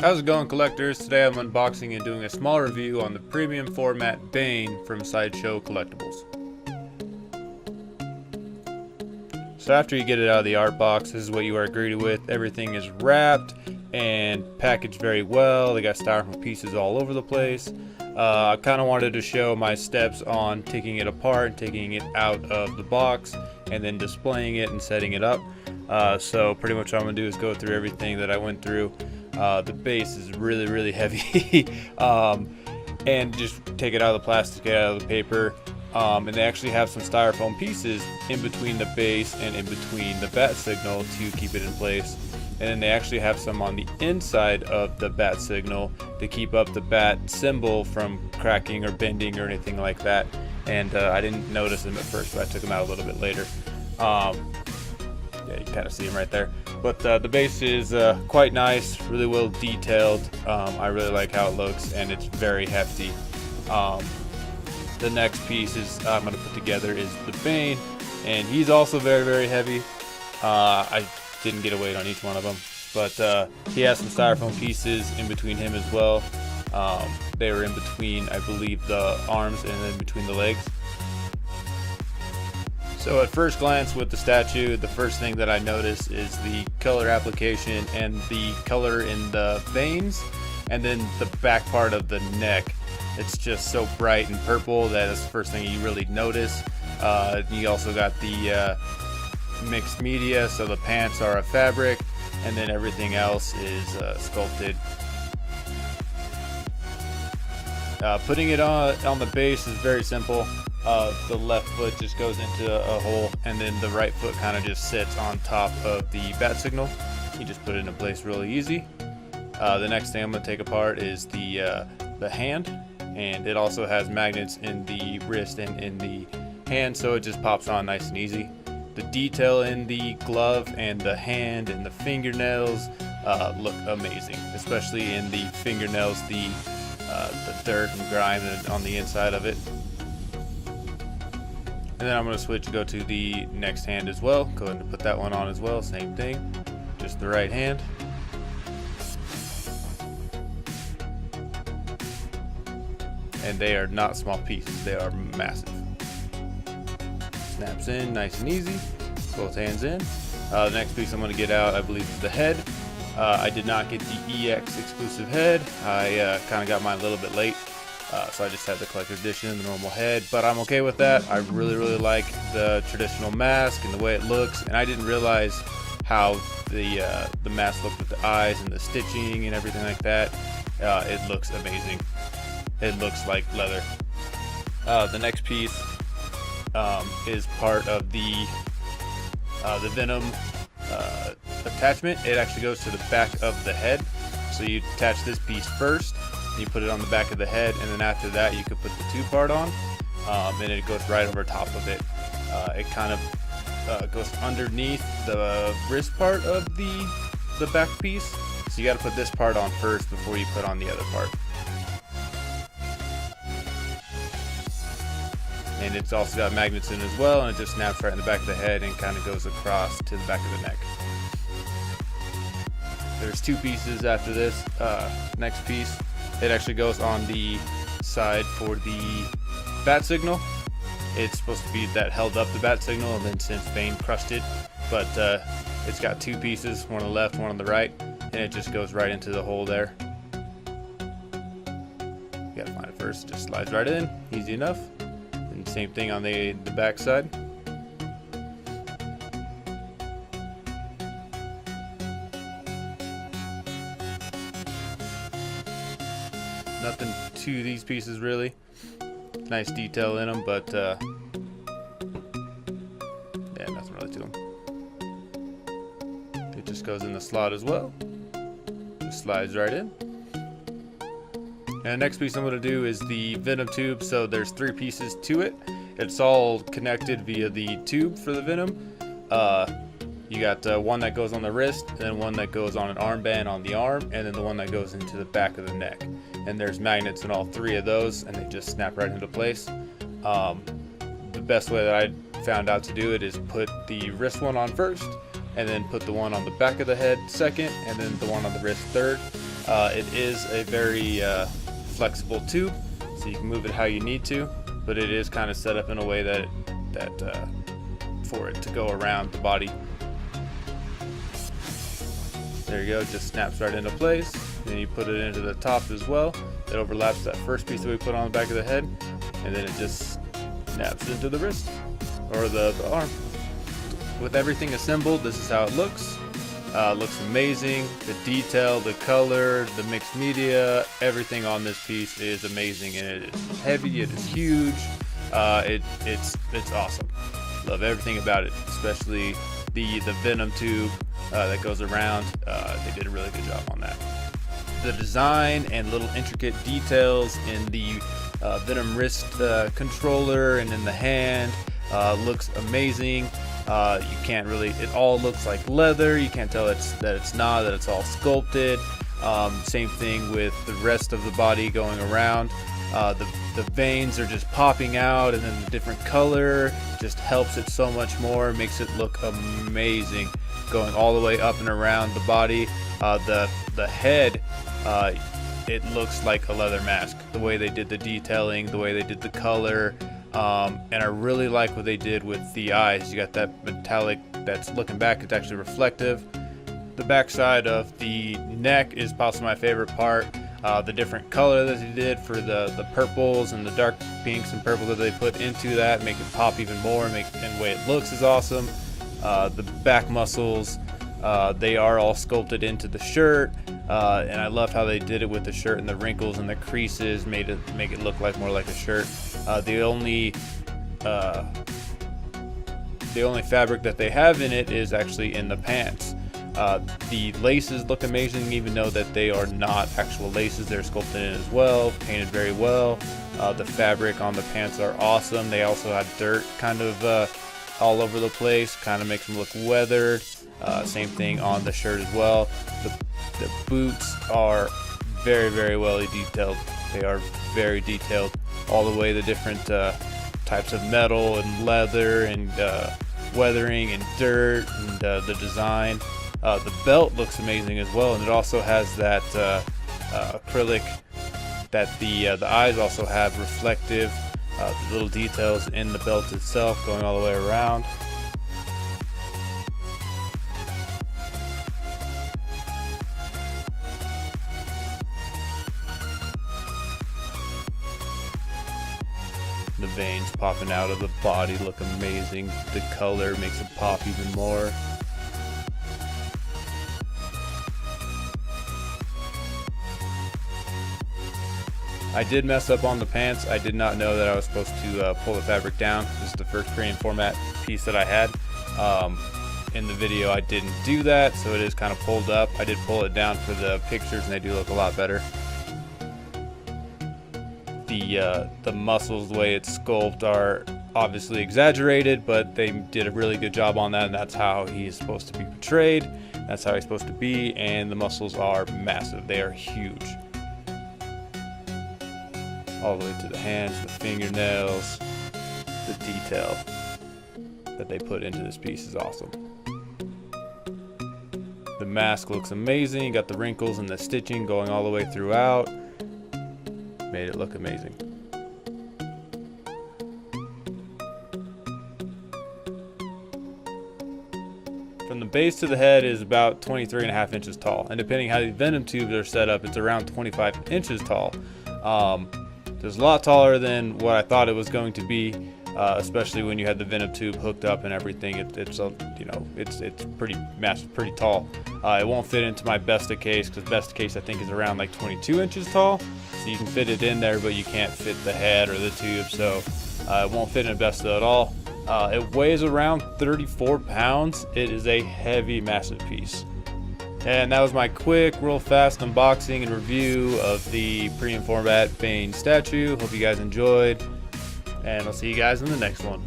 How's it going, collectors? Today I'm unboxing and doing a small review on the premium format Bane from Sideshow Collectibles. So after you get it out of the art box, this is what you are greeted with. Everything is wrapped and packaged very well. They got styrofoam pieces all over the place. I kind of wanted to show my steps on taking it apart, taking it out of the box, and then displaying it and setting it up. So pretty much what I'm going to do is go through everything that I went through. The base is really heavy, and just take it out of the plastic, get it out of the paper, and they actually have some styrofoam pieces in between the base and in between the bat signal to keep it in place. And then they actually have some on the inside of the bat signal to keep up the bat symbol from cracking or bending or anything like that. And I didn't notice them at first, but I took them out a little bit later. Yeah, you can kind of see them right there. But the base is quite nice, really well detailed. I really like how it looks, and it's very hefty. The next piece I'm going to put together is the Bane, and he's also very heavy. I didn't get a weight on each one of them, but he has some styrofoam pieces in between him as well. They were in between, I believe, the arms and then between the legs. So at first glance with the statue, the first thing that I notice is the color application and the color in the veins, and then the back part of the neck. It's just so bright and purple that is the first thing you really notice. You also got the mixed media, so the pants are a fabric, and then everything else is sculpted. Putting it on the base is very simple. The left foot just goes into a hole, and then the right foot kind of just sits on top of the bat signal. You just put it in place really easy. The next thing I'm going to take apart is the hand, and it also has magnets in the wrist and in the hand, so it just pops on nice and easy. The detail in the glove and the hand and the fingernails look amazing, especially in the fingernails, the dirt and grime on the inside of it. And then I'm going to switch and go to the next hand as well. Go ahead and put that one on as well. Same thing, just the right hand. And they are not small pieces, they are massive. Snaps in nice and easy, both hands in. The next piece I'm going to get out, I believe, is the head. I did not get the EX exclusive head. I kind of got mine a little bit late. So I just had the collector's edition, the normal head, but I'm okay with that. I really like the traditional mask and the way it looks, and I didn't realize how the mask looked with the eyes and the stitching and everything like that. It looks amazing. It looks like leather. The next piece is part of the Venom attachment. It actually goes to the back of the head, so you attach this piece first. You put it on the back of the head, and then after that you could put the tube part on, and it goes right over top of it. It kind of goes underneath the wrist part of the back piece, so you got to put this part on first before you put on the other part. And it's also got magnets in as well, and it just snaps right in the back of the head and kind of goes across to the back of the neck. There's two pieces after this. Next piece, it actually goes on the side for the bat signal. It's supposed to be that held up the bat signal, and then since Bane crushed it, but it's got two pieces, one on the left, one on the right, and it just goes right into the hole there. You gotta find it first, just slides right in, easy enough. And same thing on the back side. Nothing to these pieces really. Nice detail in them, but yeah, nothing really to them. It just goes in the slot as well. Just slides right in. And the next piece I'm going to do is the Venom tube. So there's three pieces to it. It's all connected via the tube for the Venom. You got one that goes on the wrist, and then one that goes on an armband on the arm, and then the one that goes into the back of the neck. And there's magnets in all three of those, and they just snap right into place. The best way that I found out to do it is put the wrist one on first, and then put the one on the back of the head second, and then the one on the wrist third. It is a very flexible tube, so you can move it how you need to, but it is kind of set up in a way that for it to go around the body. There you go, it just snaps right into place. Then you put it into the top as well. It overlaps that first piece that we put on the back of the head, and then it just snaps into the wrist or the arm. With everything assembled, this is how it looks. Looks amazing. The detail, the color, the mixed media, everything on this piece is amazing, and it is heavy. It is huge. It's awesome. Love everything about it, especially the Venom tube that goes around. They did a really good job on that. The design and little intricate details in the Venom wrist controller and in the hand looks amazing. You can't really, it all looks like leather. You can't tell that it's all sculpted. Same thing with the rest of the body going around. The veins are just popping out, and then the different color just helps it so much more, makes it look amazing going all the way up and around the body. The head, it looks like a leather mask, the way they did the detailing, the way they did the color. And I really like what they did with the eyes. You got that metallic that's looking back, it's actually reflective. The back side of the neck is possibly my favorite part. The different color that they did for the purples and the dark pinks and purple that they put into that make it pop even more, and the way it looks is awesome. The back muscles, they are all sculpted into the shirt, and I love how they did it with the shirt, and the wrinkles and the creases make it look like more like a shirt. The only fabric that they have in it is actually in the pants. The laces look amazing, even though that they are not actual laces. They're sculpted in as well, painted very well. The fabric on the pants are awesome. They also have dirt kind of all over the place, kind of makes them look weathered. Same thing on the shirt as well. The boots are very, very well detailed. They are very detailed all the way, the different types of metal and leather and weathering and dirt, and the design. The belt looks amazing as well, and it also has that acrylic that the eyes also have reflective, the little details in the belt itself going all the way around. The veins popping out of the body look amazing. The color makes it pop even more. I did mess up on the pants. I did not know that I was supposed to pull the fabric down. This is the first premium format piece that I had. In the video I didn't do that, so it is kind of pulled up. I did pull it down for the pictures, and they do look a lot better. The muscles, the way it's sculpted, are obviously exaggerated, but they did a really good job on that, and that's how he's supposed to be portrayed. That's how he's supposed to be, and the muscles are massive. They are huge. All the way to the hands, the fingernails, the detail that they put into this piece is awesome. The mask looks amazing. You got the wrinkles and the stitching going all the way throughout. Made it look amazing. From the base to the head is about 23.5 inches tall, and depending how the Venom tubes are set up, it's around 25 inches tall. It's a lot taller than what I thought it was going to be, especially when you had the Venom tube hooked up and everything. It's pretty massive, pretty tall. It won't fit into my Besta case, because Besta case I think is around like 22 inches tall. So you can fit it in there, but you can't fit the head or the tube, so it won't fit in a Besta at all. It weighs around 34 pounds. It is a heavy, massive piece. And that was my quick, real fast unboxing and review of the premium format Bane statue. Hope you guys enjoyed, and I'll see you guys in the next one.